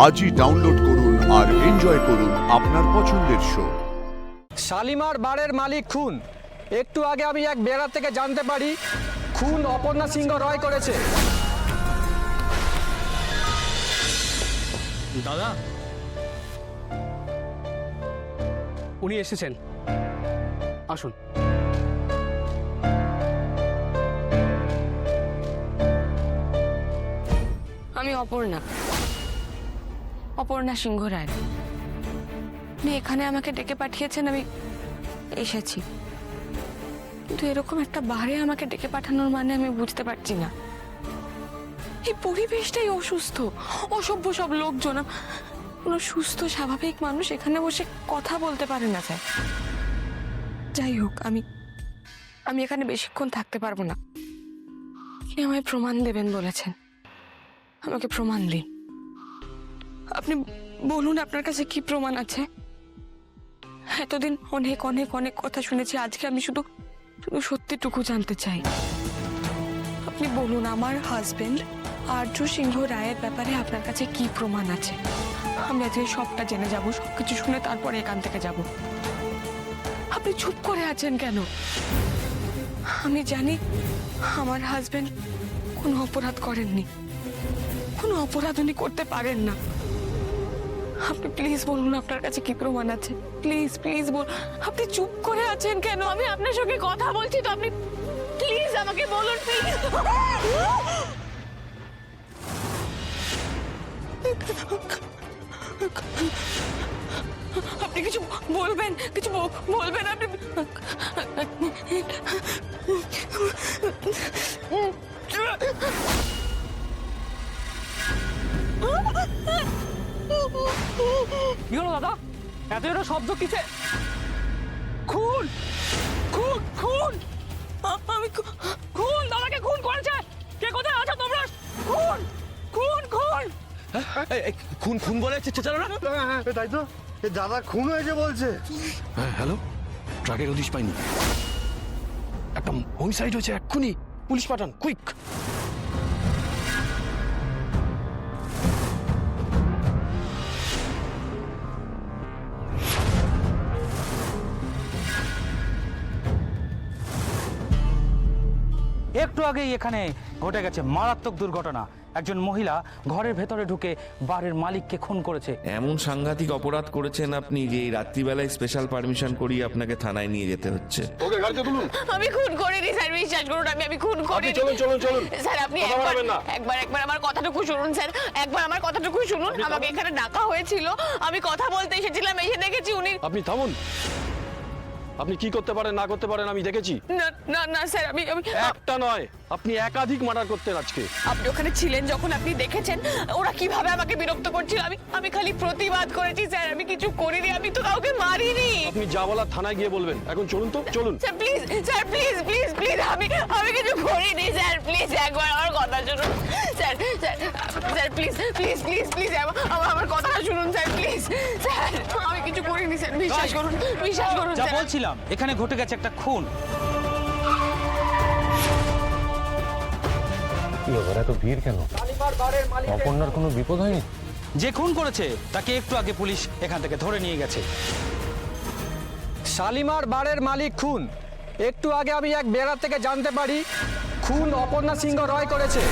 আজই ডাউনলোড করুন আর এনজয় করুন আপনার পছন্দের শো। শালিমার বারের মালিক খুন। একটু আগে আমি এক বেড়া থেকে জানতে পারি খুন অপর্ণা সিংহ রয় করেছে। দাদা, উনি এসেছেন, আসুন। আমি অপর্ণা সিংহ রায়। আপনি এখানে আমাকে ডেকে পাঠিয়েছেন, আমি এসেছি। কিন্তু এরকম একটা বারে আমাকে ডেকে পাঠানোর মানে আমি বুঝতে পারছি না। এই পরিবেশটাই অসুস্থ, অসভ্য সব লোকজন। কোনো সুস্থ স্বাভাবিক মানুষ এখানে বসে কথা বলতে পারে না স্যার। যাই হোক, আমি এখানে বেশিক্ষণ থাকতে পারবো না। আপনি আমায় প্রমাণ দেবেন বলেছেন, আমাকে প্রমাণ দিন। আপনি বলুন আপনার কাছে কি প্রমাণ আছে। এতদিন অনেক অনেক অনেক কথা শুনেছি, আজকে আমি শুধু সত্যিটুকু জানতে চাই। আপনি বলুন আমার হাজবেন্ড আর্য সিংহ রায়ের ব্যাপারে আপনার কাছে কি প্রমাণ আছে। আমি আজকে সবটা জেনে যাব, সবকিছু শুনে তারপরে এখান থেকে যাব। আপনি চুপ করে আছেন কেন? আমি জানি আমার হাজবেন্ড কোনো অপরাধ করেননি, কোনো অপরাধ উনি করতে পারেন না। আপনি প্লিজ বলুন আপনার কাছে কি প্রমাণ আছে। প্লিজ প্লিজ বলুন। আপনি চুপ করে আছেন কেন? আমি আপনার সঙ্গে কথা বলছি তো, আপনি প্লিজ আমাকে বলুন প্লিজ। আপনি কিছু বলবেন, কিছু বলবেন আপনি। কি হলো দাদা, এত একটা শব্দ কিসে? খুন খুন খুন! আমি খুন! দাদাকে খুন করেছে! কে কোথায় আছো তোমরা? খুন খুন খুন! খুন খুন বলে চেঁচালো না? তাই তো, দাদা খুন হয়েছে বলছে। হ্যাঁ, হ্যালো, ট্রাকের হদিশ পাইনি। একটা হোমিসাইড হয়েছে, এক্ষুনি পুলিশ পাঠান, কুইক। একটু আগেই এখানে ঘটে গেছে মারাত্মক দুর্ঘটনা। একজন মহিলা ঘরের ভেতরে ঢুকে বারের মালিককে খুন করেছে। এমন সাংঘাতিক অপরাধ করেছেন আপনি যে এই রাত্রিবেলায় স্পেশাল পারমিশন করিয়ে আপনাকে থানায় নিয়ে যেতে হচ্ছে। ওকে গাড়িতে তুলুন। আমি খুন করিনি স্যার, বিশ্বাস করুন। আমি খুন করিনি। চলুন চলুন চলুন স্যার আপনি একবার আমার কথাটুকু শুনুন স্যার, একবার আমার কথাটুকু শুনুন। আমাকে এখানে ডাকা হয়েছিল, আমি কথা বলতে এসেছিলাম, এসে দেখেছি উনি। আপনি থামুন। আপনি কি করতে পারেন না করতে পারেন আমি দেখেছি। না না না স্যার, আমি একটা নয়, আপনি একাধিক মার্ডার করতেন আজকে। আপনি ওখানে ছিলেন যখন, আপনি দেখেছেন ওরা কিভাবে আমাকে বিরক্ত করছিল। আমি খালি প্রতিবাদ করেছি স্যার, আমি কিছু করিনি, আমি তো কাউকে মারিনি। আপনি যা বলার থানায় গিয়ে বলবেন। এখন চলুন তো, চলুন। Sir please, sir please please please, আমি কিছু করিনি স্যার, প্লিজ একবার আমার কথা শুনুন sir. Sir please please please please আমার কথাটা শুনুন স্যার, প্লিজ স্যার। আমি কিছু করিনি স্যার, বিশ্বাস করুন, বিশ্বাস করুন যা স্যার। বলছিলাম, এখানে ঘটে গেছে একটা খুন। এত ভিড় কেন? অপর্ণার কোনো বিপদ হয়নি? যে খুন করেছে তাকে একটু আগে পুলিশ এখান থেকে ধরে নিয়ে গেছে। শালিমার বারের মালিক খুন। একটু আগে আমি এক বেড়া থেকে জানতে পারি খুন অপর্ণা সিংহ রয় করেছে।